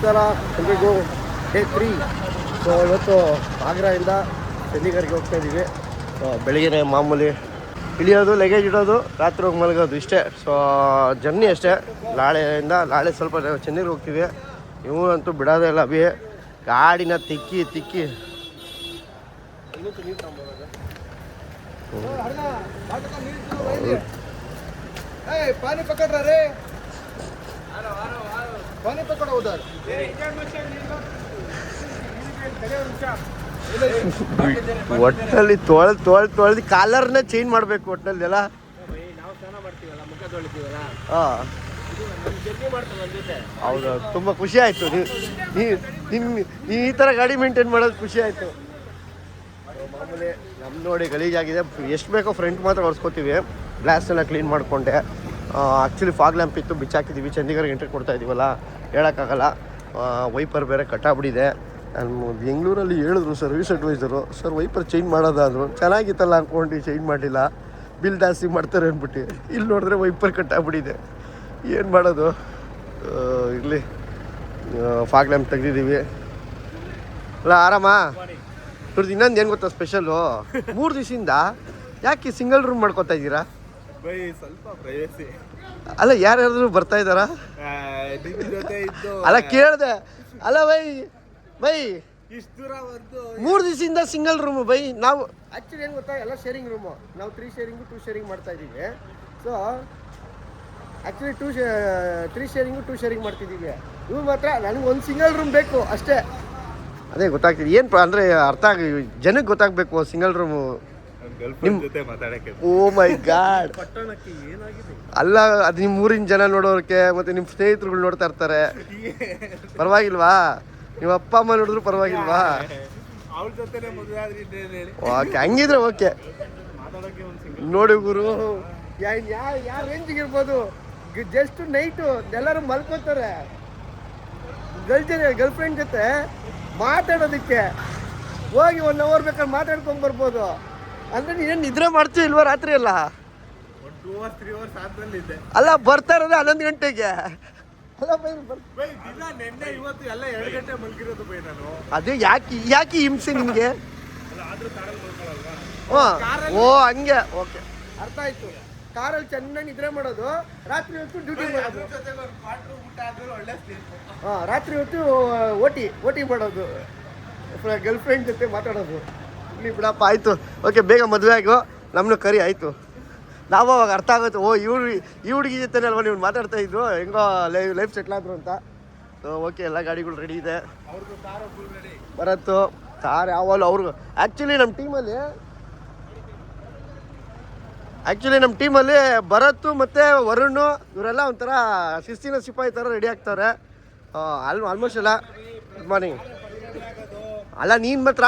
ನಮಸ್ಕಾರ ಎಲ್ರಿಗೂ. Day 3. So ಇವತ್ತು ಆಗ್ರಾದಿಂದ ಚಂಡೀಗಢಗೆ ಹೋಗ್ತಾ ಇದ್ದೀವಿ. ಸೊ ಬೆಳಿಗ್ಗೆ ಮಾಮೂಲಿ ಇಳಿಯೋದು, ಲಗೇಜ್ ಇಡೋದು, ರಾತ್ರಿ ಹೋಗಿ ಮಲಗೋದು ಇಷ್ಟೇ. ಸೊ ಜರ್ನಿ ಅಷ್ಟೇ. ನಾಳೆ ಸ್ವಲ್ಪ ಚೆನ್ನೈಗೆ ಹೋಗ್ತೀವಿ. ಇವನಂತೂ ಬಿಡೋದೇ ಇಲ್ಲ. ಅಭಿ ಗಾಡಿನ ತಿಕ್ಕಿ पानी पकड़ रहा रे, पानी पकड़ो उधर. ಒಟ್ಟಲ್ಲಿ ತೊಳೆದು ಕಾಲರ್ನ ಚೇಂಜ್ ಮಾಡಬೇಕು. ಒಟ್ಟಲ್ಲಿ ಎಲ್ಲ ಹೌದು, ತುಂಬ ಖುಷಿ ಆಯಿತು. ನೀವು ಈ ಥರ ಗಾಡಿ ಮೇಂಟೈನ್ ಮಾಡೋದು ಖುಷಿ ಆಯಿತು. ಮಾಮೂಲಿ ನಮ್ಮ ನೋಡಿ ಗಲೀಜಾಗಿದೆ. ಎಷ್ಟು ಬೇಕೋ ಫ್ರಂಟ್ ಮಾತ್ರ ಒರೆಸ್ಕೊತೀವಿ. ಗ್ಲಾಸ್ನೆಲ್ಲ ಕ್ಲೀನ್ ಮಾಡಿಕೊಂಡೆ. ಆ್ಯಕ್ಚುಲಿ ಫಾಗ್ ಲ್ಯಾಂಪ್ ಇತ್ತು, ಬಿಚ್ಚಾಕಿದ್ದೀವಿ. ಚಂಡೀಗಢಗೆ ಎಂಟ್ರಿ ಕೊಡ್ತಾ ಇದ್ದೀವಲ್ಲ, ಹೇಳೋಕ್ಕಾಗಲ್ಲ. ವೈಪರ್ ಬೇರೆ ಕಟ್ಟಾಗ್ಬಿಟ್ಟಿದೆ. ನಾನು ಬೆಂಗಳೂರಲ್ಲಿ ಹೇಳಿದ್ರು service advisor, sir wiper change ಮಾಡೋದಾದ್ರು ಚೆನ್ನಾಗಿತ್ತಲ್ಲ ಅಂದ್ಕೊಂಡು ಚೇಂಜ್ ಮಾಡಿಲ್ಲ, ಬಿಲ್ ಜಾಸ್ತಿ ಮಾಡ್ತಾರೆ ಅಂದ್ಬಿಟ್ಟು. ಇಲ್ಲಿ ನೋಡಿದ್ರೆ ವೈಪರ್ ಕಟ್ಟಾಗ್ಬಿಟ್ಟಿದೆ. ಏನು ಮಾಡೋದು? ಇರಲಿ, ಫಾಗ್ ಲ್ಯಾಂಪ್ ತೆಗ್ದಿದ್ದೀವಿ. ಅಲ್ಲ ಆರಾಮ? ಇವ್ರದ್ದು ಇನ್ನೊಂದು ಏನು ಗೊತ್ತಾ ಸ್ಪೆಷಲು, 3 ದಿವಸದಿಂದ ಯಾಕೆ ಸಿಂಗಲ್ ರೂಮ್ ಮಾಡ್ಕೊತಾ ಇದ್ದೀರಾ? ಸ್ವಲ್ಪ ಪ್ರೈವಸಿ. ಅಲ್ಲ ಯಾರ್ಯಾರು ಬರ್ತಾ ಇದ್ದಾರಾ? ಅಲ್ಲ ಕೇಳಿದೆ. ಅಲ್ಲ ಬೈ ಇಷ್ಟು ದೂರ ಬಂದು 3 ದಿವಸದಿಂದ ಸಿಂಗಲ್ ರೂಮು ಬೈ. ನಾವು ಆ್ಯಕ್ಚುಲಿ ಏನು ಗೊತ್ತಾ, ಎಲ್ಲ ಶೇರಿಂಗ್ ರೂಮು. ನಾವು 3 ಶೇರಿಂಗು 2 ಶೇರಿಂಗ್ ಮಾಡ್ತಾ ಇದ್ದೀವಿ. ಸೊ ಆ್ಯಕ್ಚುಲಿ 3 ಶೇರಿಂಗು 2 ಶೇರಿಂಗ್ ಮಾಡ್ತಿದ್ದೀವಿ. ಇವು ಮಾತ್ರ ನನಗೆ ಒಂದು ಸಿಂಗಲ್ ರೂಮ್ ಬೇಕು ಅಷ್ಟೇ. ಅದೇ ಗೊತ್ತಾಗ್ತಿದೆ ಏನು ಅಂದರೆ ಅರ್ಥ ಜನಕ್ಕೆ ಗೊತ್ತಾಗಬೇಕು ಸಿಂಗಲ್ ರೂಮು. ನಿಮ್ಮ ಜೊತೆ ಮಾತಾಡಕ್ಕೆ. ಓ ಮೈ ಗಾಡ್, ಪಟ್ಟಣಕ್ಕೆ ಏನಾಗಿದೆ? ಅಲ್ಲ ಅದು ನಿಮ್ಮ ಊರಿನ ಜನ ನೋಡೋರಿಗೆ ಮತ್ತು ನಿಮ್ಮ ಸ್ನೇಹಿತರುಗಳು ನೋಡ್ತಾ ಇರ್ತಾರೆ. ಪರವಾಗಿಲ್ವಾ? ನಿಮ್ಮ ಅಪ್ಪ ಅಮ್ಮ ನೋಡಿದ್ರು ಪರವಾಗಿಲ್ವಾ? ಅವ್ರ ಜೊತೆ ಮದುವೆ ಆದ್ರೆ ಓಕೆ, ಹಂಗಿದ್ರೆ ಓಕೆ. ನೋಡಿ ಗುರು, ಯಾವ ರೇಂಜಿಗೆ ಇರ್ಬೋದು. ಜಸ್ಟ್ ನೈಟು ಎಲ್ಲರೂ ಮಲ್ಕೋತಾರೆ. ಗರ್ಲ್ ಫ್ರೆಂಡ್ ಜೊತೆ ಮಾತಾಡೋದಕ್ಕೆ ಹೋಗಿ 1 ಅವರ್ ಬೇಕಾದ್ರೆ ಮಾತಾಡ್ಕೊಂಡು ಬರ್ಬೋದು. ಅಂದರೆ ನೀನೇನು ನಿದ್ರೆ ಮಾಡ್ತೀವಿ ಇಲ್ವಾ ರಾತ್ರಿ ಎಲ್ಲ? 2 hours 3 hours ಆದ್ಮೇಲೆ ಇದೆ. ಅಲ್ಲ ಬರ್ತಾ ಇರೋದು 11 ಗಂಟೆಗೆ. ಅಲ್ಲ ಬೈ ದಿನ ನೆನ್ನೆ ಇವತ್ತು ಎಲ್ಲ 2 ಗಂಟೆ ಮಲ್ಗಿರೋದು ಬೈ ನಾನು. ಅದೇ ಯಾಕೆ ಹಿಂಸೆ ನಿಮಗೆ? ಓ ಹಂಗೆ, ಓಕೆ ಅರ್ಥ ಆಯ್ತು. ಕಾರಲ್ಲಿ ಚೆನ್ನಾಗಿ ನಿದ್ರೆ ಮಾಡೋದು, ರಾತ್ರಿ ಹೊತ್ತು ಡ್ಯೂಟಿ ಮಾಡೋದು. ರಾತ್ರಿ ಹೊತ್ತು ಓಟಿ ಮಾಡೋದು, ಗರ್ಲ್ ಫ್ರೆಂಡ್ ಜೊತೆ ಮಾತಾಡೋದು. ಇಲ್ಲಿ ಬಿಡಪ್ಪ, ಆಯಿತು ಓಕೆ. ಬೇಗ ಮದುವೆ ಆಗೋ, ನಮ್ಮನ್ನು ಕರಿ ಆಯಿತು. ನಾವು ಅವಾಗ ಅರ್ಥ ಆಗುತ್ತೆ, ಓ ಈ ಹುಡುಗಿ ಜೊತೆನೇ ಅಲ್ವಾ ನೀವು ಮಾತಾಡ್ತಾ ಇದ್ದು, ಹೆಂಗೋ ಲೈಫ್ ಸೆಟ್ಲ್ ಆದರು ಅಂತ. ಓಕೆ, ಎಲ್ಲ ಗಾಡಿಗಳು ರೆಡಿ ಇದೆ. ಬರತ್ತು ಕಾರ್ ಯಾವಾಗಲೂ ಅವ್ರಿಗೂ. ಆ್ಯಕ್ಚುಲಿ ನಮ್ಮ ಟೀಮಲ್ಲಿ ಭರತ್ ಮತ್ತು ವರುಣ್ ಇವರೆಲ್ಲ ಒಂಥರ ಶಿಸ್ತಿನ ಸಿಪಾಯಿ ಥರ ರೆಡಿ ಆಗ್ತಾರೆ. ಆಲ್ಮೋಸ್ಟ್ ಎಲ್ಲ. Good morning. ಅಲ್ಲ ನೀನು ಮತ್ತೆ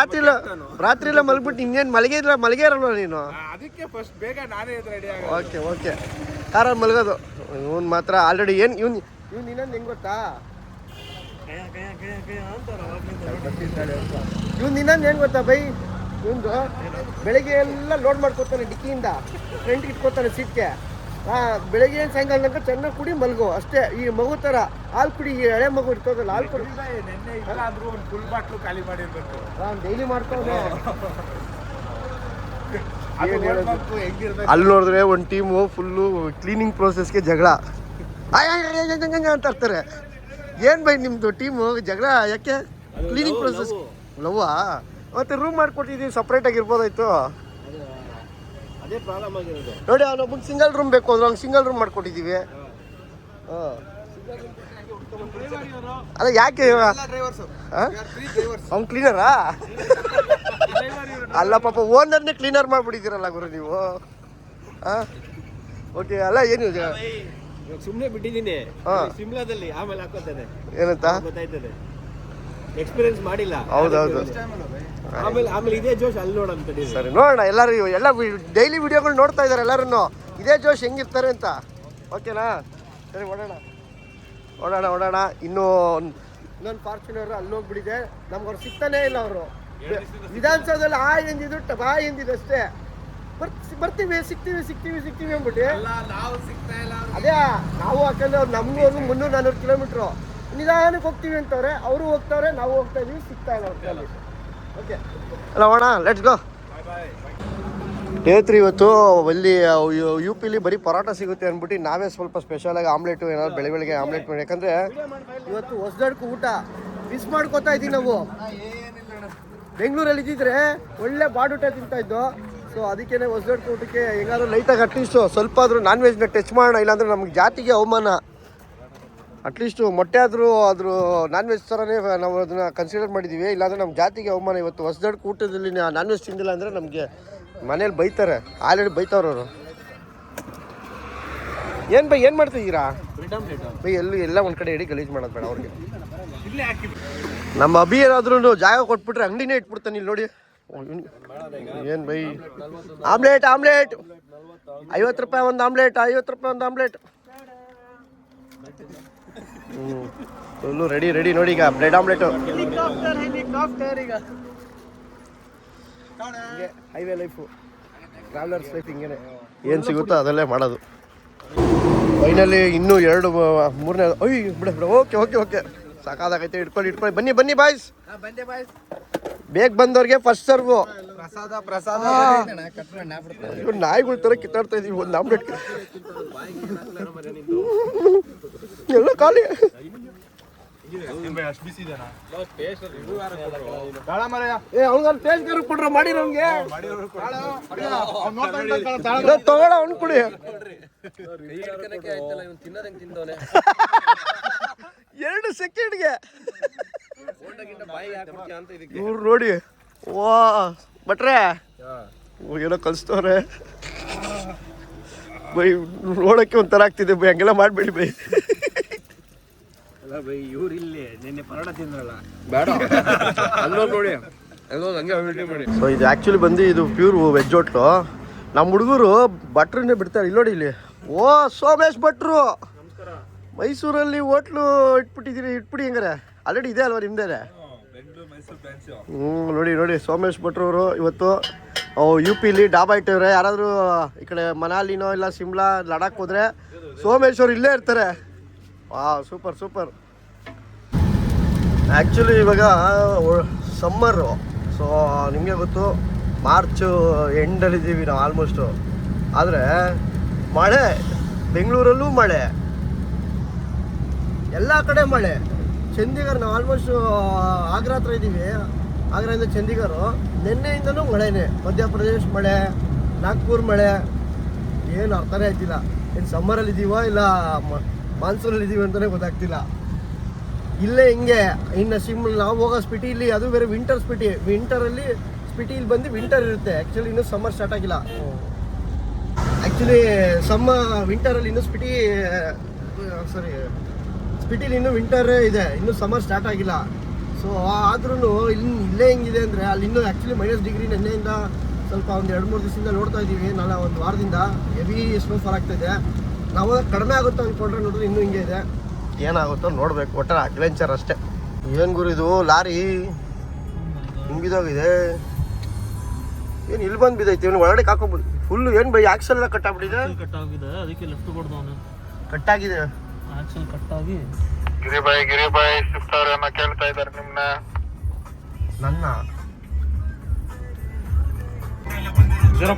ರಾತ್ರಿ ಎಲ್ಲ ಮಲಗ್ಬಿಟ್ಟು ಇನ್ನೇನು ಮಲಗೇ ಇರಲ್ವ ನೀನು? ಅದಕ್ಕೆ ಫಸ್ಟ್ ಬೇಗ ನಾನೇ ರೆಡಿ ಆಗ. ಓಕೆ ಕಾರಲ್ಲಿ ಮಲಗೋದು. ಇವನು ಮಾತ್ರ ಆಲ್ರೆಡಿ ಇವನು ಇನ್ನೊಂದು ಹೆಂಗೆ ಗೊತ್ತಾ, ಇವನು ಇನ್ನೊಂದು ಹೆಂಗೆ ಗೊತ್ತಾ ಬೈ, ಇವನು ಬೆಳಗ್ಗೆ ಎಲ್ಲ ಲೋಡ್ ಮಾಡ್ಕೊತಾನೆ ಡಿಕ್ಕಿಯಿಂದ, ಫ್ರಂಟ್ ಇಟ್ಕೋತಾನೆ ಸೀಟ್ಗೆ. ಬೆಳಗ್ಗೆ ಸಾಯಂಕಾಲ ತನಕ ಚೆನ್ನಾಗಿ ಕುಡಿ ಮಲ್ಗೋ ಅಷ್ಟೇ. ಈ ಮಗು ಥರ ಹಾಲು ಕುಡಿ, ಎಳೆ ಮಗು ಇರ್ತದಲ್ಲ ಹಾಲು ಕುಡಿ. ನೆನ್ನೆ ಇಲ್ಲ ಅಂದ್ರೂ ಒಂದು ಫುಲ್ ಬಾಟ್ಲು ಖಾಲಿ ಮಾಡಿರ್ಬೇಕು. ಡೈಲಿ ಮಾಡ್ತಾವೆ. ಅಲ್ಲಿ ನೋಡಿದ್ರೆ ಒಂದು ಟೀಮು ಫುಲ್ಲು ಕ್ಲೀನಿಂಗ್ ಪ್ರೋಸೆಸ್ಗೆ ಜಗಳ ಅಂತ ಇರ್ತಾರೆ. ಏನು ಬೈ ನಿಮ್ಮದು ಟೀಮು ಜಗಳ ಯಾಕೆ? ಕ್ಲೀನಿಂಗ್ ಪ್ರೋಸೆಸ್ ಲವ್ವಾ? ಮತ್ತೆ ರೂಮ್ ಮಾಡ್ಕೊಟ್ಟಿದ್ದೀವಿ, ಸಪ್ರೇಟಾಗಿ ಇರ್ಬೋದಾಯ್ತು. ಅದೇ ಪ್ರಾಬ್ಲಮ್ ಆಗಿರೋದು ನೋಡಿ. ಅವನೊಬ್ಬಗೆ ಸಿಂಗಲ್ ರೂಮ್ ಬೇಕು ಅಂದ್ರೆ ಅವ್ನಿಗೆ ಸಿಂಗಲ್ ರೂಮ್ ಮಾಡ್ಕೊಟ್ಟಿದ್ದೀವಿ. ಅಲ್ಲ ಯಾಕೆ ಅವ್ನು ಕ್ಲೀನರಾ? ಅಲ್ಲ ಪಾಪ ಓನರ್ನೇ ಕ್ಲೀನರ್ ಮಾಡ್ಬಿಟ್ಟಿದ್ದೀರಲ್ಲ ಗುರು ನೀವು. ಓಕೆ, ಅಲ್ಲ ಏನು ಸುಮ್ಮನೆ ಬಿಟ್ಟಿದ್ದೀನಿ ಶಿಮ್ಲಾದಲ್ಲಿ, ಆಮೇಲೆ ಹಾಕೋತೇನೆ ಏನಂತ ಗೊತ್ತಾಯ್ತದೆ. ಎಕ್ಸ್ಪೀರಿಯನ್ಸ್ ಮಾಡಿಲ್ಲ. ಹೌದೌದು. ಆಮೇಲೆ ಇದೇ ಜೋಶ್ ಅಲ್ಲಿ ನೋಡಂತ. ಸರಿ, ನೋಡೋಣ. ಎಲ್ಲ ಡೈಲಿ ವಿಡಿಯೋಗಳು ನೋಡ್ತಾ ಇದ್ದಾರೆ ಎಲ್ಲರೂ, ಇದೇ ಜೋಶ್ ಹೆಂಗಿರ್ತಾರೆ ಅಂತ. ಓಕೆನಾ? ಸರಿ, ಓಡೋಣ. ಇನ್ನೊಂದು ಫಾರ್ಚುನರ್ ಅಲ್ಲಿ ಹೋಗ್ಬಿಟ್ಟಿದೆ. ನಮ್ಗೆ ಅವ್ರು ಸಿಗ್ತಾನೇ ಇಲ್ಲ. ಅವರು ವಿಧಾನಸೌಧದಲ್ಲಿ ಬಾ ಎಂದಿದ್ದು ಅಷ್ಟೇ. ಬರ್ತೀವಿ ಸಿಗ್ತೀವಿ ಅಂದ್ಬಿಟ್ಟು. ಅದೇ ನಾವು ಯಾಕಂದ್ರೆ ನಮಗೂ 300-400 ಕಿಲೋಮೀಟ್ರು. ನಿಧಾನಕ್ಕೆ ಹೋಗ್ತೀವಿ ಅಂತವ್ರೆ, ಅವರು ಹೋಗ್ತಾವ್ರೆ, ನಾವು ಹೋಗ್ತಾ ಇದೀವಿ, ಸಿಗ್ತಾ ಇಲ್ಲ ಅವ್ರಲ್ಲಿ. ಓಕೆ ಅಲ್ಲ ಅಣ್ಣ, ಲೆಟ್ಸ್ ಗೋ. ಹೇಳ್ತ್ರಿ ಇವತ್ತು ಅಲ್ಲಿ ಯು ಪಿಲಿ ಬರೀ ಪರೋಟ ಸಿಗುತ್ತೆ ಅಂದ್ಬಿಟ್ಟು ನಾವೇ ಸ್ವಲ್ಪ ಸ್ಪೆಷಲಾಗಿ ಆಮ್ಲೆಟು ಏನಾದ್ರು ಬೆಳಗ್ಗೆ ಆಮ್ಲೆಟ್ ಮಾಡಿ, ಯಾಕಂದರೆ ಇವತ್ತು ಹೊಸದಡ್ಕು ಊಟ ಮಿಸ್ ಮಾಡ್ಕೋತಾ ಇದ್ದೀವಿ ನಾವು. ಬೆಂಗಳೂರಲ್ಲಿ ಇದ್ದಿದ್ರೆ ಒಳ್ಳೆ ಬಾಡೂಟ ತಿಂತಾ ಇದ್ದು. ಸೊ ಅದಕ್ಕೇ ಹೊಸದಡ್ಕು ಊಟಕ್ಕೆ ಹೆಂಗಾದ್ರೂ ಲೈಟಾಗಿ ಅಟ್ಲೀಸ್ಟು ಸ್ವಲ್ಪ ಆದರೂ ನಾನ್ ವೆಜ್ನ ಟಚ್ ಮಾಡೋಣ, ಇಲ್ಲಾಂದರೆ ನಮ್ಗೆ ಜಾತಿಗೆ ಅವಮಾನ. ಅಟ್ಲೀಸ್ಟು ಮೊಟ್ಟೆ ಆದರೂ ಅದ್ರ ನಾನ್ ವೆಜ್ ಥರನೇ ನಾವು ಅದನ್ನು ಕನ್ಸಿಡರ್ ಮಾಡಿದ್ದೀವಿ, ಇಲ್ಲಾಂದರೆ ನಮ್ಮ ಜಾತಿಗೆ ಅವಮಾನ. ಇವತ್ತು ಹೊಸದಡ್ಕು ಊಟದಲ್ಲಿ ನಾನ್ ವೆಜ್ ತಿಂದಿಲ್ಲ ಅಂದರೆ ನಮಗೆ ಮನೇಲಿ ಬೈತಾರೆ, ಆಲ್ರೆಡಿ ಬೈತಾವ್ರು ಅವರು. ಏನು ಬೈ ಏನು ಮಾಡ್ತಿದ್ದೀರಾ ಬೈ? ಎಲ್ಲ ಒಂದು ಕಡೆ ಇಡೀ ಗಲೀಜು ಮಾಡೋದು ಬೇಡ ಅವ್ರಿಗೆ. ನಮ್ಮ ಅಭಿ ಏನಾದ್ರೂ ಜಾಗ ಕೊಟ್ಬಿಟ್ರೆ ಅಂಗಡಿನೇ ಇಟ್ಬಿಡ್ತಾನೆ. ಇಲ್ಲಿ ನೋಡಿ ಏನು ಬೈ, ಆಮ್ಲೆಟ್ 50 ರೂಪಾಯಿ ಒಂದು ಆಮ್ಲೆಟ್, 50 ರೂಪಾಯಿ ಒಂದು ಆಮ್ಲೆಟ್. ಫುಲ್ಲು ರೆಡಿ ನೋಡಿ. ಈಗ ಬ್ರೆಡ್ ಆಮ್ಲೆಟು, ಈಗ ಹೈವೇ ಲೈಫು, ಟ್ರಾವೆಲರ್ಸ್ ಲೈಫ್ ಹಿಂಗೇನೆ, ಏನು ಸಿಗುತ್ತೋ ಅದಲ್ಲೇ ಮಾಡೋದು. ಫೈನಲಿ ಇನ್ನೂ 2-3ನೇ ಬಿಡ. ಓಕೆ ಸಾಕಾದಾಗೈತೆ. ಇಟ್ಕೊಳ್ಳಿ ಬನ್ನಿ ಬಾಯ್ಸ್, ಬೇಗ ಬಂದವ್ರಿಗೆ ಫಸ್ಟ್ ಸರ್ವು. ಇವ್ರು ನಾಯಿಗಳ ಥರ ಕಿತ್ತಾಡ್ತಾ ಇದೀವಿ. ಒಂದು ಆಮ್ಲೆಟ್ ಎಲ್ಲ ಖಾಲಿ. ಕೊಡ್ರ ಮಾಡಿ ನಮ್ಗೆ ತಗೊಳ ಅವ್ನು ಕುಡಿ. 2 ಸೆಕೆಂಡ್ಗೆ ಇವ್ರು ನೋಡಿ. ವಾ ಬಟ್ರೆ ಏನೋ ಕಲಿಸ್ತವ್ರೆ ಬೈ. ನೋಡೋಕ್ಕೆ ಒಂಥರ ಆಗ್ತಿದೆ ಬೈ, ಹಂಗೆಲ್ಲ ಮಾಡಬೇಡಿ ಬೈ. ಇವ್ರು ಇಲ್ಲಿ ನಿನ್ನೆ ಪರೋಟ ತಿಂದ್ರಲ್ಲ, ಬೇಡ ನೋಡಿ. ಸೊ ಇದು ಆ್ಯಕ್ಚುಲಿ ಬಂದು ಇದು ಪ್ಯೂರ್ ವೆಜ್ ಹೋಟ್ಲು. ನಮ್ಮ ಹುಡುಗರು ಭಟ್ರನ್ನೇ ಬಿಡ್ತಾರೆ. ಇಲ್ಲಿ ನೋಡಿ, ಇಲ್ಲಿ ಓ ಸೋಮೇಶ್ ಭಟ್ರು ಮೈಸೂರಲ್ಲಿ ಹೋಟ್ಲು ಇಟ್ಬಿಡಿ ಹೆಂಗಾರೆ. ಆಲ್ರೆಡಿ ಇದೆ ಅಲ್ವಾ ನಿಮ್ದೇ? ನೋಡಿ ಸೋಮೇಶ್ ಭಟ್ರವರು ಇವತ್ತು ಯು ಪಿಲಿ ಡಾಬಾ ಇಟ್ಟಿವ್ರೆ. ಯಾರಾದರೂ ಈ ಕಡೆ ಮನಾಲಿನೋ ಇಲ್ಲ ಶಿಮ್ಲಾ ಲಡಾಖ್ ಹೋದರೆ ಸೋಮೇಶ್ ಅವ್ರು ಇಲ್ಲೇ ಇರ್ತಾರೆ. ಸೂಪರ್. ಆ್ಯಕ್ಚುಲಿ ಇವಾಗ ಸಮ್ಮರು. ಸೊ ನಿಮಗೆ ಗೊತ್ತು, ಮಾರ್ಚು ಎಂಡಲ್ಲಿದ್ದೀವಿ ನಾವು ಆಲ್ಮೋಸ್ಟು. ಆದರೆ ಮಳೆ, ಬೆಂಗಳೂರಲ್ಲೂ ಮಳೆ, ಎಲ್ಲ ಕಡೆ ಮಳೆ. ಚಂಡೀಗಢ ನಾವು ಆಲ್ಮೋಸ್ಟು ಆಗ್ರಾ ಹತ್ರ ಇದ್ದೀವಿ. ಆಗ್ರಾದಿಂದ ಚಂಡೀಗಢ ನಿನ್ನೆಯಿಂದನೂ ಮಳೆನೇ. ಮಧ್ಯಪ್ರದೇಶ್ ಮಳೆ, ನಾಗ್ಪುರ್ ಮಳೆ, ಏನು ಅರ್ಥನೇ ಆಯ್ತಿಲ್ಲ. ಏನು ಸಮ್ಮರಲ್ಲಿ ಇದ್ದೀವೋ ಇಲ್ಲ ಮಾನ್ಸೂನಲ್ಲಿ ಇದ್ದೀವಿ ಅಂತಲೇ ಗೊತ್ತಾಗ್ತಿಲ್ಲ. ಇಲ್ಲೇ ಹಿಂಗೆ. ಇನ್ನು ನಾವು ಹೋಗೋ ಸ್ಪಿಟಿಲಿ, ಅದು ಬೇರೆ ವಿಂಟರ್ ವಿಂಟರಲ್ಲಿ ಸ್ಪಿಟಿಲಿ ಬಂದು ವಿಂಟರ್ ಇರುತ್ತೆ. ಆ್ಯಕ್ಚುಲಿ ಇನ್ನೂ ಸಮ್ಮರ್ ಸ್ಟಾರ್ಟ್ ಆಗಿಲ್ಲ. ಆ್ಯಕ್ಚುಲಿ ವಿಂಟರಲ್ಲಿ ಇನ್ನೂ ಸ್ಪಿಟಿಲಿ ಇನ್ನೂ ವಿಂಟರ್ ಇದೆ, ಇನ್ನೂ ಸಮ್ಮರ್ ಸ್ಟಾರ್ಟ್ ಆಗಿಲ್ಲ. ಸೊ ಆದ್ರೂ ಇಲ್ಲೇ ಹೆಂಗಿದೆ ಅಂದರೆ ಅಲ್ಲಿ ಇನ್ನೂ ಆ್ಯಕ್ಚುಲಿ -ಡಿಗ್ರಿ ನೆನ್ನೆಯಿಂದ ಸ್ವಲ್ಪ ಒಂದು 2-3 ದಿವಸದಿಂದ ನೋಡ್ತಾ ಇದ್ದೀವಿ. ಒಂದು ವಾರದಿಂದ ಹೆವಿ ಸ್ನೋಫಾಲ್ ಆಗ್ತಾಯಿದೆ. ನಾವು ಕಡಿಮೆ ಆಗುತ್ತೋ ಅಂದ್ಕೊಂಡ್ರೆ ನೋಡಿದ್ರೆ ಇನ್ನೂ ಹಿಂಗೆ ಇದೆ. ಏನಾಗುತ್ತೋ ನೋಡಬೇಕು. ಒಟ್ಟಾರೆ ಅಡ್ವೆಂಚರ್ ಅಷ್ಟೇ. ಏನು ಗುರು ಇದು ಲಾರಿ ಹಿಂಗಿದೋಗಿದೆ. ಏನು ಇಲ್ಲಿ ಬಂದು ಬಿದ್ದೈತಿ, ಇವನು ಒಳಗಡೆ ಹಾಕೋಬೋದು ಫುಲ್ಲು. ಏನು ಬೈ ಆಕ್ಸಲ್ ಎಲ್ಲ ಕಟ್ಟಾಗ್ಬಿಟ್ಟಿದೆ. ಅದಕ್ಕೆ ಲೆಫ್ಟ್ ಕೊಡ್ದವನು ಕಟ್ಟಾಗಿದೆ. ಆಕ್ಸಲ್ ಕಟ್ಟಾಗಿ ಗಿರಿಬಾಯಿ ಶಿಫ್ಟ್ ಅವ್ರನ್ನ ಕೇಳ್ತಾ ಇದ್ದಾರೆ ನಿಮ್ನ. ನನ್ನ 2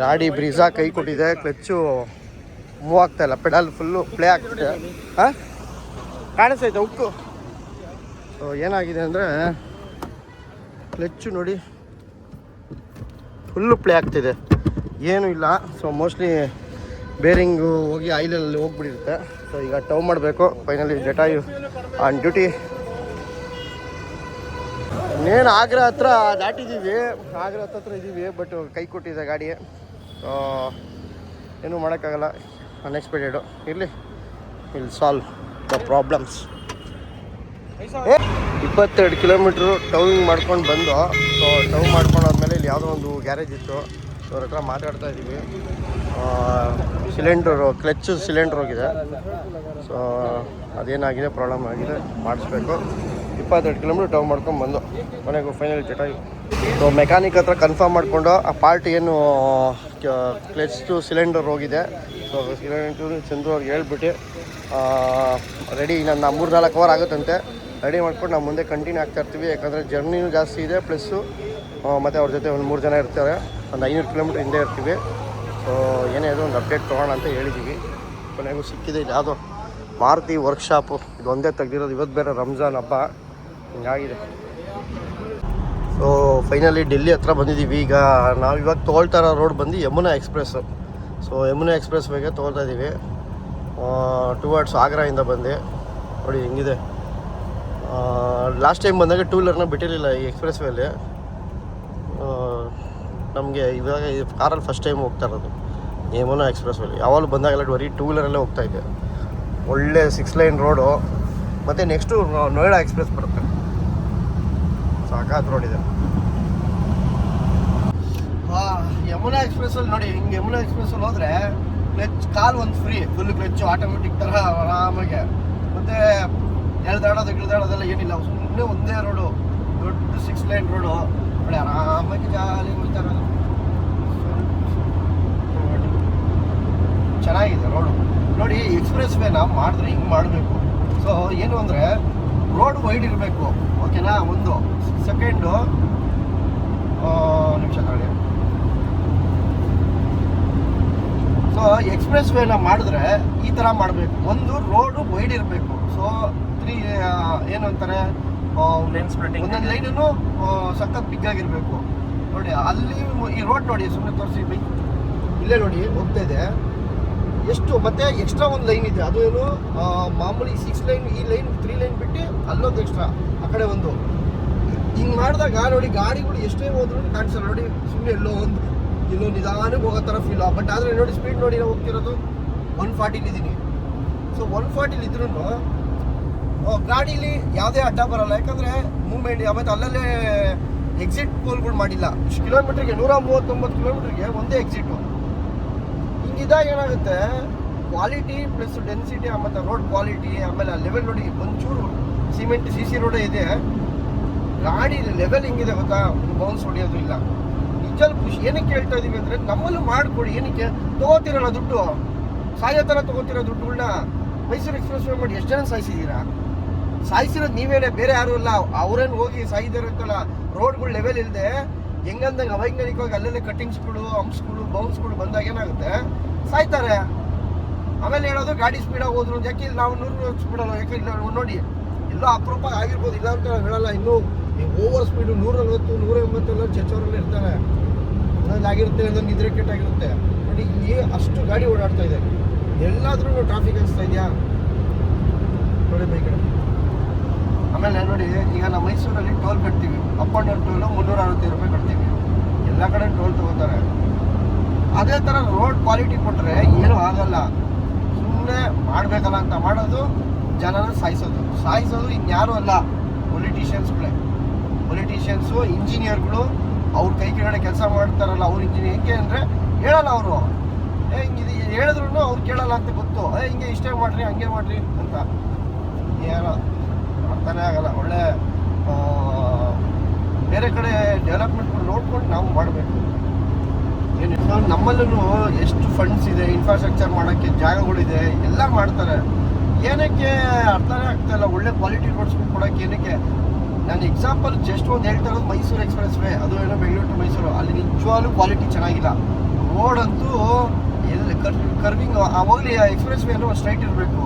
ಗಾಡಿ ಬ್ರೀಝಾ ಕೈ ಕೊಟ್ಟಿದೆ. ಕ್ಲಚ್ಚು ಮೂವ್ ಆಗ್ತಾ ಇಲ್ಲ, ಪೆಡಲ್ ಫುಲ್ಲು ಪ್ಲೇ ಆಗ್ತಿದೆ. ಕಾಣಿಸ್ತೈತೆ ಉಕ್ಕು. ಸೊ ಏನಾಗಿದೆ ಅಂದರೆ ಕ್ಲಚ್ಚು ನೋಡಿ ಫುಲ್ಲು ಪ್ಲೇ ಆಗ್ತಿದೆ, ಏನೂ ಇಲ್ಲ. ಸೊ ಮೋಸ್ಟ್ಲಿ ಬೇರಿಂಗು ಹೋಗಿ ಆಯಿಲಲ್ಲಿ ಹೋಗ್ಬಿಟ್ಟಿರುತ್ತೆ. ಸೊ ಈಗ ಟವ್ ಮಾಡಬೇಕು. Finally Jatayu on duty. ಇನ್ನೇನು ಆಗ್ರಾ ಹತ್ರ ದಾಟಿದ್ದೀವಿ, ಆಗ್ರಾ ಹತ್ರ ಇದ್ದೀವಿ. ಬಟ್ ಕೈ ಕೊಟ್ಟಿದೆ ಗಾಡಿ, ಏನೂ ಮಾಡೋಕ್ಕಾಗಲ್ಲ. ಅನ್ಎಕ್ಸ್ಪೆಕ್ಟೆಡು. ಇರಲಿ, will solve the problems. 22 kilometre towing ಮಾಡ್ಕೊಂಡು ಬಂದು, ಸೊ ಟೌನ್ ಮಾಡ್ಕೊಂಡಾದ್ಮೇಲೆ ಇಲ್ಲಿ ಯಾವುದೋ ಒಂದು ಗ್ಯಾರೇಜ್ ಇತ್ತು. ಸೊ ಅವ್ರ ಹತ್ರ ಮಾತಾಡ್ತಾ ಇದ್ದೀವಿ. ಸಿಲಿಂಡ್ರು ಸಿಲಿಂಡ್ರ್ ಹೋಗಿದೆ. ಸೊ ಅದೇನಾಗಿದೆ, ಪ್ರಾಬ್ಲಮ್ ಆಗಿದೆ, ಮಾಡಿಸ್ಬೇಕು. 22 ಕಿಲೋಮೀಟ್ರ್ ಟೌನ್ ಮಾಡ್ಕೊಂಡು ಬಂದು ಕೊನೆಗೂ ಫೈನಲ್ ಜಟಾಗಿ. ಸೊ ಮೆಕ್ಯಾನಿಕ್ ಹತ್ರ ಕನ್ಫರ್ಮ್ ಮಾಡಿಕೊಂಡು ಆ ಪಾರ್ಟ್ ಏನು ಕ್ಲಚ್ದು ಸಿಲಿಂಡರ್ ಹೋಗಿದೆ. ಸೊ ಸಿಲಿಂಡರ್ ಚಂದ್ರು ಅವ್ರಿಗೆ ಹೇಳ್ಬಿಟ್ಟು ರೆಡಿ, ನನ್ನ 3-4 ಅವರ್ ಆಗುತ್ತಂತೆ. ರೆಡಿ ಮಾಡ್ಕೊಂಡು ನಾವು ಮುಂದೆ ಕಂಟಿನ್ಯೂ ಆಗ್ತಾ ಇರ್ತೀವಿ. ಯಾಕಂದರೆ ಜರ್ನಿನೂ ಜಾಸ್ತಿ ಇದೆ, ಪ್ಲಸ್ಸು ಮತ್ತು ಅವ್ರ ಜೊತೆ ಒಂದು 3 ಜನ ಇರ್ತಾರೆ. ಒಂದು 500 ಕಿಲೋಮೀಟ್ರ್ ಹಿಂದೆ ಇರ್ತೀವಿ. ಸೊ ಏನೇ ಅದು ಒಂದು ಅಪ್ಡೇಟ್ ತೊಗೋಣ ಅಂತ ಹೇಳಿದ್ದೀವಿ. ಕೊನೆಗೂ ಸಿಕ್ಕಿದೆ. ಇದು ಯಾವುದೋ ಮಾರುತಿ ವರ್ಕ್ಶಾಪು, ಇದು ಒಂದೇ ತೆಗ್ದಿರೋದು. ಇವತ್ತು ಬೇರೆ ರಂಜಾನ್ ಹಬ್ಬ, ಹಿಂಗಾಗಿದೆ. ಸೊ ಫೈನಲಿ ಡೆಲ್ಲಿ ಹತ್ರ ಬಂದಿದ್ದೀವಿ. ಈಗ ನಾವು ಇವಾಗ ತೊಗೊಳ್ತಾ ಇರೋ ರೋಡ್ ಬಂದು Yamuna express. So Yamuna express ವೇಗೆ ತೊಗೊಳ್ತಾ ಇದ್ದೀವಿ. ಟುವರ್ಡ್ಸ್ ಆಗ್ರಾಯಿಂದ ಬಂದು ನೋಡಿ ಹೆಂಗಿದೆ. ಲಾಸ್ಟ್ ಟೈಮ್ ಬಂದಾಗ 2 ವೀಲರ್ನ ಬಿಟ್ಟಿರಲಿಲ್ಲ ಈ ಎಕ್ಸ್ಪ್ರೆಸ್ ವೇಲಿ. ನಮಗೆ ಇವಾಗ ಈ ಕಾರಲ್ಲಿ ಫಸ್ಟ್ ಟೈಮ್ ಹೋಗ್ತಾ ಇರೋದು ಯಮುನಾ ಎಕ್ಸ್ಪ್ರೆಸ್ ವೇಲಿ. ಯಾವಾಗಲೂ ಬಂದಾಗೆಲ್ಲ ಬರೀ 2 ವೀಲರಲ್ಲೇ ಹೋಗ್ತಾಯಿದ್ದೆ. ಒಳ್ಳೆ 6 ಲೈನ್ ರೋಡು. ಮತ್ತು ನೆಕ್ಸ್ಟು ನೋಯ್ಡಾ ಎಕ್ಸ್ಪ್ರೆಸ್ ಬರುತ್ತೆ. ಸಾಕಾದ ರೋಡ್ ಇದೆ. ಯಮುನಾ ಎಕ್ಸ್ಪ್ರೆಸ್ಸಲ್ಲಿ ನೋಡಿ, ಹಿಂಗೆ ಯಮುನಾ ಎಕ್ಸ್ಪ್ರೆಸ್ಸಲ್ಲಿ ಹೋದರೆ ಕ್ಲಚ್ ಕಾಲು ಒಂದು ಫ್ರೀ, ಫುಲ್ ಕ್ಲಚ್ಚು ಆಟೋಮೆಟಿಕ್ ಥರ ಆರಾಮಾಗೆ. ಮತ್ತು ಇಳ್ದಾಡೋದೆಲ್ಲ ಏನಿಲ್ಲ, ಸುಮ್ಮನೆ ಒಂದೇ ರೋಡು, ದೊಡ್ಡ 6 ಲೈನ್ ರೋಡು. ನೋಡಿ ಆರಾಮಾಗಿ ಜಾಲಿ ಹೋಗ್ತಾ ಇರೋದು. ಚೆನ್ನಾಗಿದೆ ರೋಡು. ನೋಡಿ ಎಕ್ಸ್ಪ್ರೆಸ್ ವೇನ ಮಾಡಿದ್ರೆ ಹಿಂಗೆ ಮಾಡಬೇಕು. ಸೊ ಏನು ಅಂದರೆ ರೋಡ್ ವೈಡ್ ಇರಬೇಕು, ಓಕೆನಾ. ಒಂದು ಸೆಕೆಂಡು ನಿಮಿಷ ತಗೊಳ್ಳಿ. ಸೊ ಎಕ್ಸ್ಪ್ರೆಸ್ ವೇನ ಮಾಡಿದ್ರೆ ಈ ಥರ ಮಾಡಬೇಕು. ಒಂದು ರೋಡು ವೈಡ್ ಇರಬೇಕು. ಸೊ 3 ಏನು ಅಂತಾರೆ, ಒಂದೊಂದು ಲೈನೂ ಸಖತ್ ಬಿಗ್ಗಾಗಿರಬೇಕು. ನೋಡಿ ಅಲ್ಲಿ ಈ ರೋಡ್ ನೋಡಿ, ಸುಮ್ಮನೆ ತೋರಿಸಿ ಬೈಕ್ ಇಲ್ಲೇ ನೋಡಿ ಹೋಗ್ತಾ ಇದೆ ಎಷ್ಟು. ಮತ್ತು ಎಕ್ಸ್ಟ್ರಾ ಒಂದು ಲೈನ್ ಇದೆ, ಅದು ಏನು ಮಾಮೂಲಿ 6 ಲೈನ್, ಈ ಲೈನ್ 3 ಲೈನ್ ಬಿಟ್ಟು ಅಲ್ಲೊಂದು ಎಕ್ಸ್ಟ್ರಾ, ಆ ಕಡೆ ಒಂದು. ಹಿಂಗೆ ಮಾಡಿದಾಗ ನೋಡಿ ಗಾಡಿಗಳು ಎಷ್ಟೇ ಹೋದ್ರೂ ಕಾಣಿಸಲ್ಲ. ನೋಡಿ ಸುಮ್ಮನೆ ಎಲ್ಲೋ ನಿಧಾನಕ್ಕೆ ಹೋಗೋ ಥರ ಫೀಲ್. ಬಟ್ ಆದರೆ ನೋಡಿ ಸ್ಪೀಡ್ ನೋಡಿ ನಾವು ಹೋಗ್ತಿರೋದು 140 ಇದ್ದೀನಿ. ಸೊ 140 ಇದ್ರೂ ಗಾಡೀಲಿ ಯಾವುದೇ ಅಡ್ಡ ಬರೋಲ್ಲ. ಯಾಕಂದರೆ ಮೂವ್ಮೆಂಟ್ ಮತ್ತು ಅಲ್ಲಲ್ಲೇ ಎಕ್ಸಿಟ್ ಪೋಲ್ಗಳು ಮಾಡಿಲ್ಲ. ಇಷ್ಟು ಕಿಲೋಮೀಟ್ರಿಗೆ 139 ಕಿಲೋಮೀಟ್ರಿಗೆ ಒಂದೇ ಎಕ್ಸಿಟು. ಹಿಂಗಿದಾಗ ಏನಾಗುತ್ತೆ, ಕ್ವಾಲಿಟಿ ಪ್ಲಸ್ ಡೆನ್ಸಿಟಿ ಮತ್ತು ರೋಡ್ ಕ್ವಾಲಿಟಿ, ಆಮೇಲೆ ಆ ಲೆವೆಲ್ ನೋಡಿ. ಒಂಚೂರು ಸಿಮೆಂಟ್ CC ರೋಡೇ ಇದೆ, ಗಾಡಿ ಲೆವೆಲ್ ಹಿಂಗಿದೆ ಗೊತ್ತಾ, ಬೌನ್ಸ್ ಹೊಡೆಯೋದು ಇಲ್ಲ. ನಿಜಲ್ಲಿ ಖುಷಿ. ಏನಕ್ಕೆ ಹೇಳ್ತಾ ಇದ್ದೀವಿ ಅಂದರೆ ನಮ್ಮಲ್ಲೂ ಮಾಡಿಕೊಡಿ. ಏನಕ್ಕೆ ತೊಗೋತಿರಲ್ಲ ದುಡ್ಡು, ಸಾಯೋ ಥರ ತೊಗೋತಿರೋ ದುಡ್ಡುಗಳನ್ನ ಮೈಸೂರು ಎಕ್ಸ್ಪ್ರೆಸ್ ವೇ ಮಾಡಿ ಎಷ್ಟು ಜನ ಸಾಯಿಸಿದ್ದೀರಾ? ಸಾಯಿಸಿರೋದು ನೀವೇನೆ, ಬೇರೆ ಯಾರೂ ಇಲ್ಲ. ಅವ್ರೇನು ಹೋಗಿ ಸಾಯಿದಿರುತ್ತಲ್ಲ. ರೋಡ್ಗಳು ಲೆವೆಲ್ ಇಲ್ಲದೆ ಹೆಂಗಂದಂಗೆ ಅವೈಜ್ಞಾನಿಕವಾಗಿ ಅಲ್ಲಲ್ಲೇ ಕಟ್ಟಿಂಗ್ಸ್ಗಳು, ಹಂಪ್ಸ್ಗಳು, ಬೌನ್ಸ್ಗಳು ಬಂದಾಗ ಏನಾಗುತ್ತೆ, ಸಾಯ್ತಾರೆ. ಆಮೇಲೆ ಹೇಳೋದು ಗಾಡಿ ಸ್ಪೀಡಾಗಿ ಹೋದ್ರು. ಯಾಕೆ ಇಲ್ಲಿ ನಾವು 100 ಸ್ಪೀಡಲ್ಲ, ಯಾಕೆ ಇಲ್ಲ ನೋಡಿ ಎಲ್ಲೋ ಅಪರೂಪ ಆಗಿರ್ಬೋದು, ಇಲ್ಲ ಅಂತ ಹೇಳಲ್ಲ. ಇನ್ನೂ ಓವರ್ ಸ್ಪೀಡು 140, 180 ಚಚ್ಚೋರಲ್ಲಿ ಇರ್ತಾರೆ. ಅದರಲ್ಲಿ ಆಗಿರುತ್ತೆ, ಅದನ್ನು ನಿದ್ರೆ ಕೆಟ್ಟಾಗಿರುತ್ತೆ. ನೋಡಿ ಇಲ್ಲಿ ಅಷ್ಟು ಗಾಡಿ ಓಡಾಡ್ತಾ ಇದೆ. ಎಲ್ಲಾದ್ರೂ ಟ್ರಾಫಿಕ್ ಅನಿಸ್ತಾ ಇದೆಯಾ ನೋಡಿ ಬೈ ಕಡೆ. ಆಮೇಲೆ ನೋಡಿ, ಈಗ ನಾವು ಮೈಸೂರಲ್ಲಿ ಟೋಲ್ ಕಟ್ತೀವಿ, ಅಪ್ ಆ್ಯಂಡ್ ಡೌನ್ ಟೋಲು 360 ರೂಪಾಯಿ ಕಟ್ತೀವಿ. ಎಲ್ಲ ಕಡೆ ಟೋಲ್ ತೊಗೋತಾರೆ. ಅದೇ ಥರ ರೋಡ್ ಕ್ವಾಲಿಟಿ ಕೊಟ್ಟರೆ ಏನೂ ಆಗಲ್ಲ. ಸುಮ್ಮನೆ ಮಾಡಬೇಕಲ್ಲ ಅಂತ ಮಾಡೋದು, ಜನನ ಸಾಯಿಸೋದು ಇನ್ಯಾರೂ ಅಲ್ಲ, ಪೊಲಿಟಿಷಿಯನ್ಸು, ಇಂಜಿನಿಯರ್ಗಳು. ಅವ್ರ ಕೈ ಕೆಳಗಡೆ ಕೆಲಸ ಮಾಡ್ತಾರಲ್ಲ ಅವ್ರ ಇಂಜಿನಿಯರ್. ಹೆಂಗೆ ಅಂದರೆ ಹೇಳಲ್ಲ ಅವರು, ಹಿಂಗೆ ಹೇಳಿದ್ರು ಅವ್ರು ಕೇಳಲ್ಲ ಅಂತ ಗೊತ್ತು. ಹಿಂಗೆ ಇಷ್ಟೇ ಮಾಡಿರಿ, ಹಂಗೆ ಮಾಡಿರಿ ಅಂತ. ಏನೋ ಅರ್ಥನೇ ಆಗಲ್ಲ. ಒಳ್ಳೆ ಬೇರೆ ಕಡೆ ಡೆವಲಪ್ಮೆಂಟ್ಗಳು ನೋಡ್ಕೊಂಡು ನಾವು ಮಾಡಬೇಕು. ಏನು ನಮ್ಮಲ್ಲೂ ಎಷ್ಟು ಫಂಡ್ಸ್ ಇದೆ, ಇನ್ಫ್ರಾಸ್ಟ್ರಕ್ಚರ್ ಮಾಡೋಕ್ಕೆ ಜಾಗಗಳಿದೆ, ಎಲ್ಲ ಮಾಡ್ತಾರೆ. ಏನಕ್ಕೆ ಅರ್ಥನೇ ಆಗ್ತಾಯಿಲ್ಲ. ಒಳ್ಳೆ ಕ್ವಾಲಿಟಿ ರೋಡ್ಸ್ಗಳು ಕೊಡೋಕ್ಕೆ ಏನಕ್ಕೆ. ನಾನು ಎಕ್ಸಾಂಪಲ್ ಜಸ್ಟ್ ಒಂದು ಹೇಳ್ತಾ ಇರೋದು ಮೈಸೂರು ಎಕ್ಸ್ಪ್ರೆಸ್ ವೇ, ಅದು ಏನೋ ಬೆಂಗಳೂರು ಟು ಮೈಸೂರು. ಅಲ್ಲಿ ನಿಜವಾಗ್ಲೂ ಕ್ವಾಲಿಟಿ ಚೆನ್ನಾಗಿಲ್ಲ. ರೋಡಂತೂ ಎಲ್ಲಿ ಕರ್ವಿಂಗ್ ಹೋಗಲಿ, ಎಕ್ಸ್ಪ್ರೆಸ್ ವೇ ಅನ್ನೋ ಸ್ಟ್ರೈಟ್ ಇರಬೇಕು.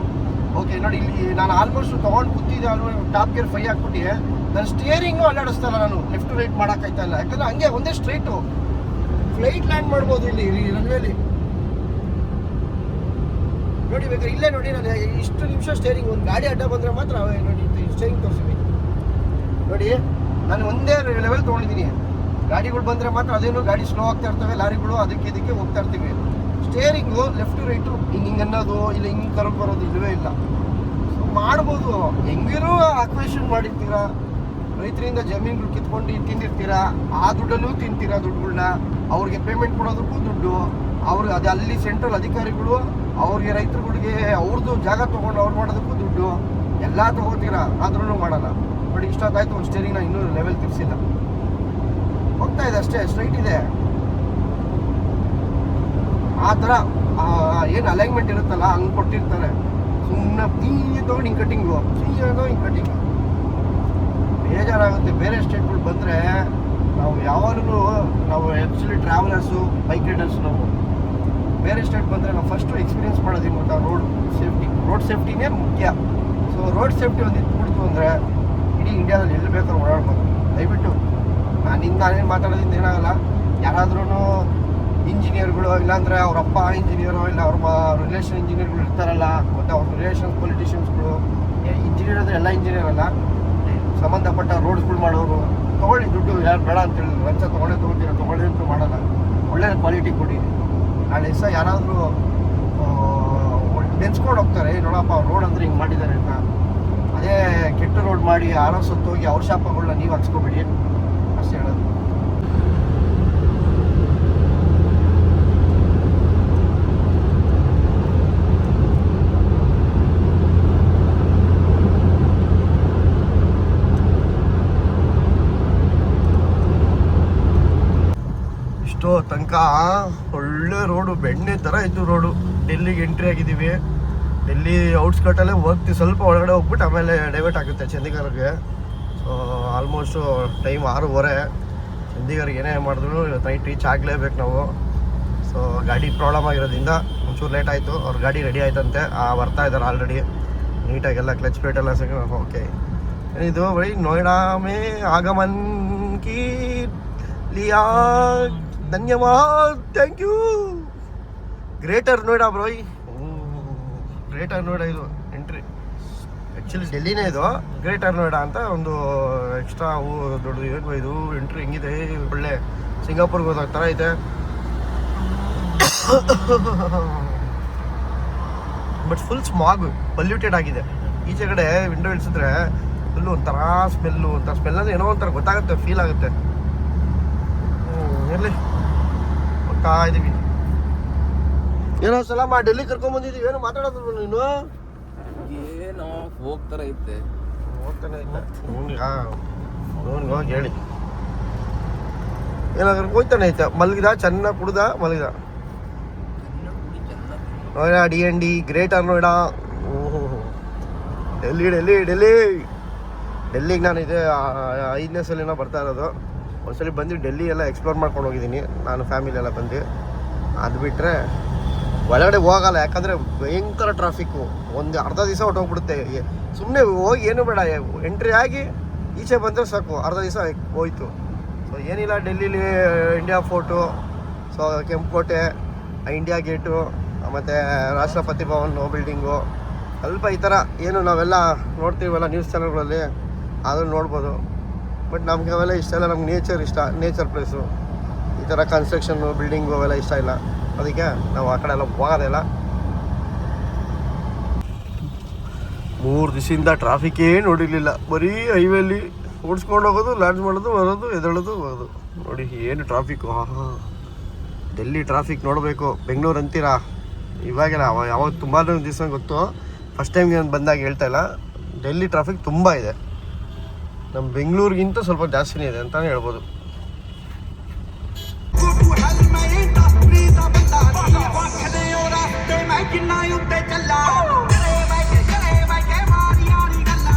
ಓಕೆ ನೋಡಿ, ಇಲ್ಲಿ ನಾನು ಆಲ್ಮೋಸ್ಟ್ ತೊಗೊಂಡು ಕೂತಿದ್ದೆ, ಟಾಪ್ ಗೇರ್ 5 ಹಾಕ್ಬಿಟ್ಟು ನಾನು ಸ್ಟಿಯರಿಂಗು ಅಲ್ಲಾಡಿಸ್ತಾ ಇಲ್ಲ. ನಾನು ಲೆಫ್ಟ್ ರೈಟ್ ಮಾಡೋಕ್ಕಾಯ್ತಾ ಇಲ್ಲ. ಯಾಕಂದರೆ ಹಂಗೆ ಒಂದೇ ಸ್ಟ್ರೈಟು ಫ್ಲೈಟ್ ಲ್ಯಾಂಡ್ ಮಾಡ್ಬೋದು ಇಲ್ಲಿ ರನ್ವೇಲಿ. ನೋಡಿ ಬೇಕಾದ್ರೆ ಇಲ್ಲೇ ನೋಡಿ, ನಾನು ಇಷ್ಟು ನಿಮಿಷ ಸ್ಟೇರಿಂಗ್, ಒಂದು ಗಾಡಿ ಅಡ್ಡ ಬಂದರೆ ಮಾತ್ರ ನೋಡಿ ಸ್ಟೇರಿಂಗ್ ತೋರಿಸ್ತೀನಿ ನೋಡಿ. ನಾನು ಒಂದೇ ಲೆವೆಲ್ ತೊಗೊಂಡಿದ್ದೀನಿ. ಗಾಡಿಗಳು ಬಂದರೆ ಮಾತ್ರ ಅದೇನು ಗಾಡಿ ಸ್ಲೋ ಆಗ್ತಾ ಇರ್ತವೆ, ಲಾರಿಗಳು ಅದಕ್ಕೆ ಇದಕ್ಕೆ ಹೋಗ್ತಾ ಇರ್ತೀವಿ. ಸ್ಟೇರಿಂಗು ಲೆಫ್ಟ್ ರೈಟು ಹಿಂಗೆ ಅನ್ನೋದು ಇಲ್ಲ, ಹಿಂಗೆ ಕರ್ಕೊಂಡು ಬರೋದು ಇಲ್ಲವೇ ಇಲ್ಲ. ಸೊ ಮಾಡ್ಬೋದು, ಹೆಂಗಿರೋ ಅಕ್ವೇಷನ್ ಮಾಡಿರ್ತೀರಾ, ರೈತರಿಂದ ಜಮೀನುಗಳು ಕಿತ್ಕೊಂಡು ತಿಂದಿರ್ತೀರಾ, ಆ ದುಡ್ಡಲ್ಲೂ ತಿಂತೀರಾ ದುಡ್ಡುಗಳನ್ನ. ಅವ್ರಿಗೆ ಪೇಮೆಂಟ್ ಕೊಡೋದಕ್ಕೂ ದುಡ್ಡು, ಅವ್ರಿಗೆ ಅದು ಅಲ್ಲಿ ಸೆಂಟ್ರಲ್ ಅಧಿಕಾರಿಗಳು ಅವ್ರಿಗೆ ರೈತರುಗಳಿಗೆ ಅವ್ರದ್ದು ಜಾಗ ತೊಗೊಂಡು ಅವ್ರು ಮಾಡೋದಕ್ಕೂ ದುಡ್ಡು, ಎಲ್ಲ ತೊಗೋತೀರಾ, ಆದ್ರೂ ಮಾಡಲ್ಲ. ಬಟ್ ಇಷ್ಟೊತ್ತಾಯ್ತು ಒಂದು ಸ್ಟೇರಿಂಗ್ನ ಇನ್ನೂ ಲೆವೆಲ್ ತಿರ್ಸಿಲ್ಲ, ಹೋಗ್ತಾ ಇದೆ ಅಷ್ಟೇ, ಸ್ಟ್ರೈಟ್ ಇದೆ. ಆ ಥರ ಏನು ಅಲೈನ್ಮೆಂಟ್ ಇರುತ್ತಲ್ಲ ಹಂಗೆ ಕೊಟ್ಟಿರ್ತಾರೆ. ಸುಮ್ಮನೆ ತೊಗೊಂಡು ಹಿಂಗೆ ಕಟ್ಟಿಂಗು, ಹಿಂಗೆ ಕಟ್ಟಿಂಗು ಬೇಜಾರಾಗುತ್ತೆ. ಬೇರೆ ಸ್ಟೇಟ್ಗಳು ಬಂದರೆ ನಾವು ಯಾವಾಗಲೂ ನಾವು ಆ್ಯಕ್ಚುಲಿ ಟ್ರಾವೆಲರ್ಸು, ಬೈಕ್ ರೈಡರ್ಸು, ನಾವು ಬೇರೆ ಸ್ಟೇಟ್ ಬಂದರೆ ನಾವು ಫಸ್ಟು ಎಕ್ಸ್ಪೀರಿಯೆನ್ಸ್ ಮಾಡೋದು ಗೊತ್ತಾ, ರೋಡ್ ಸೇಫ್ಟಿನೇ ಮುಖ್ಯ. ಸೊ ರೋಡ್ ಸೇಫ್ಟಿ ಒಂದು ಇಟ್ಬಿಡ್ತು ಅಂದರೆ ಇಡೀ ಇಂಡಿಯಾದಲ್ಲಿ ಎಲ್ಲಿ ಬೇಕಾದ್ರೂ ಓಡಾಡ್ಬೋದು. ದಯವಿಟ್ಟು ನಾನೇನು ಮಾತಾಡೋದ್ರಿಂದ ಏನಾಗಲ್ಲ. ಯಾರಾದ್ರೂ ಇಂಜಿನಿಯರ್ಗಳು, ಇಲ್ಲಾಂದರೆ ಅವ್ರ ಅಪ್ಪ ಇಂಜಿನಿಯರು, ಇಲ್ಲ ಅವ್ರ ರಿಲೇಷನ್ ಇಂಜಿನಿಯರ್ಗಳು ಇರ್ತಾರಲ್ಲ, ಮತ್ತು ಅವ್ರ ರಿಲೇಷನ್ ಪೊಲಿಟಿಷಿಯನ್ಸ್ಗಳು, ಇಂಜಿನಿಯರ್ ಅಂದರೆ ಎಲ್ಲ ಇಂಜಿನಿಯರ್ ಅಲ್ಲ, ಸಂಬಂಧಪಟ್ಟ ರೋಡ್ಸ್ಗಳು ಮಾಡೋರು ತೊಗೊಳ್ಳಿ. ದುಡ್ಡು ಯಾರು ಬೇಡ ಅಂತೇಳಿ ಲಂಚ ತೊಗೊಳ್ಳಿ ಅಂತ ಮಾಡಲ್ಲ. ಒಳ್ಳೆ ಕ್ವಾಲಿಟಿ ಕೊಡಿ. ನಾಳೆ ದಿವಸ ಯಾರಾದರೂ ನೆನ್ಸ್ಕೊಂಡು ಹೋಗ್ತಾರೆ, ನೋಡಪ್ಪ ರೋಡ್ ಅಂದರೆ ಹಿಂಗೆ ಮಾಡಿದ್ದಾರೆ ಅಂತ. ಅದೇ ಕೆಟ್ಟ ರೋಡ್ ಮಾಡಿ ಯಾರೋ ಸತ್ತೋಗಿ ಅವ್ರ ಶಾಪಗಳನ್ನ ನೀವು ಹಾಕ್ಸ್ಕೊಬೇಡಿ ಅಷ್ಟೇ ಹೇಳೋದು. ಇಷ್ಟೋ ತನಕ ಒಳ್ಳೆ ರೋಡು, ಬೆಣ್ಣೆ ಥರ ಇದ್ದು ರೋಡು. ಡೆಲ್ಲಿಗೆ ಎಂಟ್ರಿ ಆಗಿದ್ದೀವಿ. ಡೆಲ್ಲಿ ಔಟ್ಸ್ಕರ್ಟಲ್ಲೇ ಹೋಗ್ತೀವಿ, ಸ್ವಲ್ಪ ಒಳಗಡೆ ಹೋಗ್ಬಿಟ್ಟು ಆಮೇಲೆ ಡೈವರ್ಟ್ ಆಗುತ್ತೆ ಚಂಡೀಗಢಗೆ. So almost time 6:30. ಚಂಡೀಗಢಗೆ ಏನೇ ಮಾಡಿದ್ರು ನೈಟ್ ರೀಚ್ ಆಗಲೇಬೇಕು ನಾವು. ಸೊ ಗಾಡಿ ಪ್ರಾಬ್ಲಮ್ ಆಗಿರೋದ್ರಿಂದ ಒಂಚೂರು ಲೇಟ್ ಆಯಿತು. ಅವ್ರ ಗಾಡಿ ರೆಡಿ ಆಯ್ತಂತೆ, ಬರ್ತಾ ಇದ್ದಾರೆ ಆಲ್ರೆಡಿ. ನೀಟಾಗೆಲ್ಲ ಕ್ಲಚ್ ಪ್ಲೇಟ್ ಎಲ್ಲ ಸಿಗ. ಓಕೆ, ಇದು ಬರೀ ನೋಯ್ಡಾ ಮೇ ಆಗಮನ್ ಕಿ ಲಿಯಾ ಧನ್ಯವಾದ, thank you. Greater Noida bro, Greater Noida ಇದು ಎಂಟ್ರಿ. ಆ್ಯಕ್ಚುಲಿ ಡೆಲ್ಲಿನೇ ಇದು, ಗ್ರೇಟರ್ ನೋಯ್ಡಾ ಅಂತ ಒಂದು ಎಕ್ಸ್ಟ್ರಾ ದೊಡ್ಡದು. ಏನು ಇದು ಎಂಟ್ರಿ ಹೆಂಗಿದೆ, ಒಳ್ಳೆ ಸಿಂಗಾಪುರ್ಗೆ ಹೋದಾಗ ಥರ ಇದೆ. ಬಟ್ ಫುಲ್ ಸ್ಮಾಗ್, ಪಲ್ಯೂಟೆಡ್ ಆಗಿದೆ. ಈಚೆ ಕಡೆ ವಿಂಡೋ ಇಳಿಸಿದ್ರೆ ಫುಲ್ಲು ಒಂಥರ ಸ್ಮೆಲ್ಲು, ಒಂಥರ ಸ್ಮೆಲ್ ಅಂದರೆ ಏನೋ ಒಂಥರ ಗೊತ್ತಾಗುತ್ತೆ, ಫೀಲ್ ಆಗುತ್ತೆ. ಇರಲಿ, ಹೋಗ್ತಾ ಇದ್ದೀವಿ. ಏನೋ ಸಲಾಮ ಡೆಲ್ಲಿ ಕರ್ಕೊಂಬಂದಿದ್ದೀವಿ, ಏನೋ ಮಾತಾಡೋದು ನೀನು? ಏನೋ ಹೋಗ್ತಾರ ಐತೆ, ಹೋಗ್ತಾನೆ ಇಲ್ಲ ಅವ್ನಿಗೆ ಹೋಗಿ ಹೇಳಿ. ಏನಾದ್ರು ಹೋಗ್ತಾನೆ ಐತೆ, ಮಲಗಿದ, ಚೆನ್ನಾಗಿ ಕುಡ್ದ, ಮಲಗಿದ. ನೋಯ್ಡಾ DND, ಗ್ರೇಟರ್ ನೋಯ್ಡಾ. ಡೆಲ್ಲಿ ಡೆಲ್ಲಿ ಡೆಲ್ಲಿ ಡೆಲ್ಲಿಗೆ ನಾನು ಇದೆ 5ನೇ ಸಲಿನ ಬರ್ತಾ ಇರೋದು. ಒಂದ್ಸಲಿ ಬಂದು ಡೆಲ್ಲಿ ಎಲ್ಲ ಎಕ್ಸ್ಪ್ಲೋರ್ ಮಾಡ್ಕೊಂಡು ಹೋಗಿದ್ದೀನಿ ನಾನು, ಫ್ಯಾಮಿಲಿ ಎಲ್ಲ ಬಂದು. ಅದು ಬಿಟ್ಟರೆ ಒಳಗಡೆ ಹೋಗಲ್ಲ, ಯಾಕಂದರೆ ಭಯಂಕರ ಟ್ರಾಫಿಕ್ಕು. ಒಂದು ಅರ್ಧ ದಿವಸ ಹೊಟ್ಟೋಗ್ಬಿಡುತ್ತೆ. ಸುಮ್ಮನೆ ಹೋಗಿ ಏನು ಬೇಡ, ಎಂಟ್ರಿ ಆಗಿ ಈಚೆ ಬಂದರೆ ಸಾಕು, ಅರ್ಧ ದಿವಸ ಹೋಯ್ತು. ಸೊ ಏನಿಲ್ಲ, ಡೆಲ್ಲಿಲಿ ಇಂಡಿಯಾ ಫೋರ್ಟು, ಸೊ ಕೆಂಪುಕೋಟೆ, ಇಂಡಿಯಾ ಗೇಟು, ಮತ್ತು ರಾಷ್ಟ್ರಪತಿ ಭವನ್ ಬಿಲ್ಡಿಂಗು, ಸ್ವಲ್ಪ ಈ ಥರ ಏನು ನಾವೆಲ್ಲ ನೋಡ್ತೀವಲ್ಲ ನ್ಯೂಸ್ ಚಾನಲ್ಗಳಲ್ಲಿ, ಅದನ್ನು ನೋಡ್ಬೋದು. ಬಟ್ ನಮಗೆ ಅವೆಲ್ಲ ಇಷ್ಟ ಇಲ್ಲ. ನಮ್ಗೆ ನೇಚರ್ ಇಷ್ಟ, ನೇಚರ್ ಪ್ಲೇಸು. ಈ ಥರ ಕನ್ಸ್ಟ್ರಕ್ಷನ್ನು, ಬಿಲ್ಡಿಂಗು ಅವೆಲ್ಲ ಇಷ್ಟ ಇಲ್ಲ. ಅದಕ್ಕೆ ನಾವು ಆ ಕಡೆ ಎಲ್ಲ ಹೋಗೋದಿಲ್ಲ. 3 ದಿವಸದಿಂದ ಟ್ರಾಫಿಕ್ಕೇ ನೋಡಿರಲಿಲ್ಲ. ಬರೀ ಹೈವೇಲಿ ಓಡಿಸ್ಕೊಂಡು ಹೋಗೋದು, ಲಾಡ್ಜ್ ಮಾಡೋದು, ಬರೋದು, ಎದ್ದೇಳೋದು, ಹೋಗೋದು. ನೋಡಿ ಏನು ಟ್ರಾಫಿಕ್ಕು. ಡೆಲ್ಲಿ ಟ್ರಾಫಿಕ್ ನೋಡಬೇಕು. ಬೆಂಗಳೂರು ಅಂತೀರಾ, ಇವಾಗೆಲ್ಲ ಯಾವಾಗ ತುಂಬ ದಿವಸ ಗೊತ್ತು, ಫಸ್ಟ್ ಟೈಮ್ಗೆ ನಾನು ಬಂದಾಗ ಹೇಳ್ತಾ ಇಲ್ಲ. ಡೆಲ್ಲಿ ಟ್ರಾಫಿಕ್ ತುಂಬ ಇದೆ, ನಮ್ಮ ಬೆಂಗಳೂರಿಗಿಂತ ಸ್ವಲ್ಪ ಜಾಸ್ತಿನೇ ಇದೆ ಅಂತಲೇ ಹೇಳ್ಬೋದು.